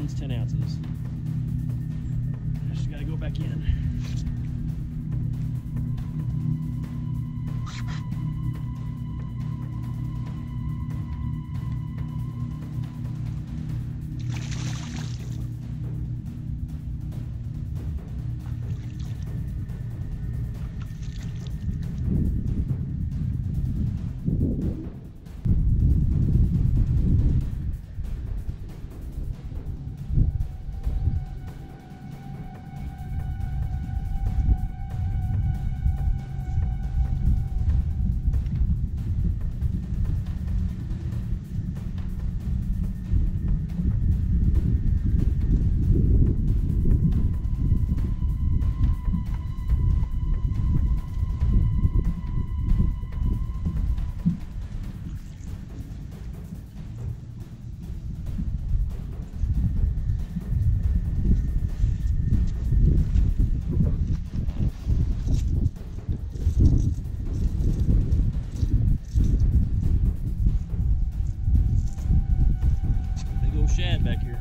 pounds, 10 ounces. I just gotta go back in. Shad back here.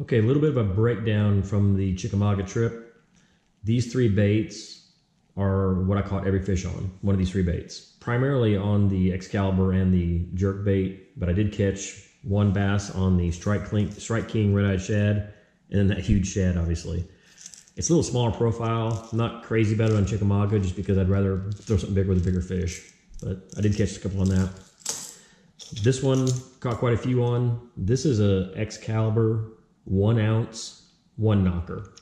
Okay, a little bit of a breakdown from the Chickamauga trip. These 3 baits are what I caught every fish on, one of these 3 baits. Primarily on the Excalibur and the jerk bait, but I did catch 1 bass on the Strike King red-eyed shad, and then that huge shad, obviously. It's a little smaller profile. I'm not crazy about it on Chickamauga just because I'd rather throw something big with a bigger fish. But I did catch a couple on that. This one caught quite a few on. This is a Excalibur 1 ounce, 1 knocker.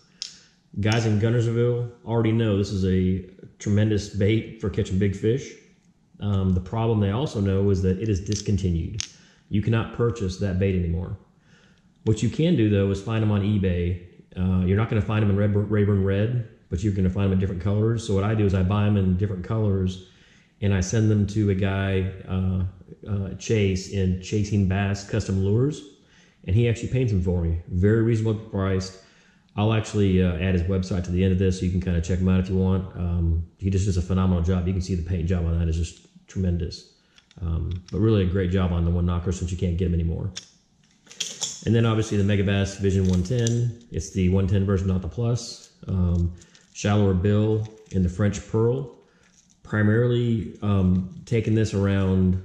Guys in Gunnersville already know this is a tremendous bait for catching big fish. The problem they also know is that it is discontinued. You cannot purchase that bait anymore. What you can do though is find them on eBay. You're not going to find them in Rayburn Red, but you're going to find them in different colors. So what I do is I buy them in different colors and I send them to a guy, Chase, in Chasing Bass Custom Lures. And he actually paints them for me. Very reasonable priced. I'll actually add his website to the end of this so you can kind of check him out if you want. He just does a phenomenal job. You can see the paint job on that is just tremendous. But really a great job on the 1 knocker since you can't get them anymore. And then obviously the Megabass Vision 110. It's the 110 version, not the Plus. Shallower bill in the French Pearl. Primarily taking this around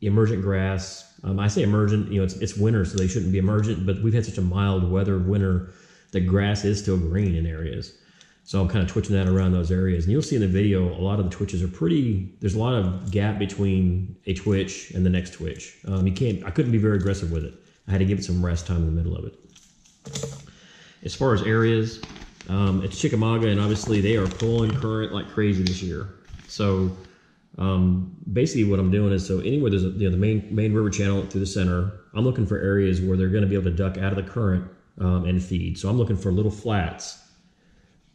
emergent grass. I say emergent, you know, it's winter, so they shouldn't be emergent, but we've had such a mild weather winter that grass is still green in areas. So I'm kind of twitching that around those areas. And you'll see in the video, a lot of the twitches are pretty, there's a lot of gap between a twitch and the next twitch. I couldn't be very aggressive with it. I had to give it some rest time in the middle of it. As far as areas, it's Chickamauga, and obviously they are pulling current like crazy this year. So basically what I'm doing is, so anywhere there's the main river channel through the center, I'm looking for areas where they're going to be able to duck out of the current and feed. So I'm looking for little flats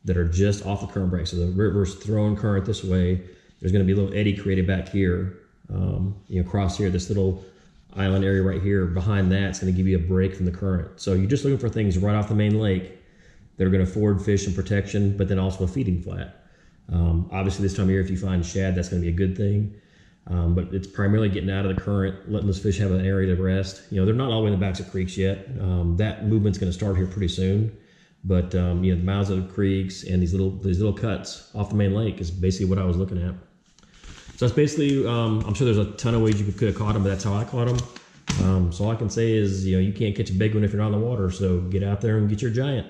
that are just off the current break. So the river's throwing current this way. There's going to be a little eddy created back here, across here, this little island area right here. Behind that's going to give you a break from the current. So you're just looking for things right off the main lake that are going to afford fish and protection, but then also a feeding flat. Obviously this time of year, if you find shad, that's going to be a good thing. But it's primarily getting out of the current, letting those fish have an area to rest. They're not all the way in the backs of creeks yet. That movement's going to start here pretty soon. But the mouths of the creeks and these little cuts off the main lake is basically what I was looking at. So that's basically, I'm sure there's a ton of ways you could have caught them, but that's how I caught them. So all I can say is, you can't catch a big one if you're not in the water. So get out there and get your giant.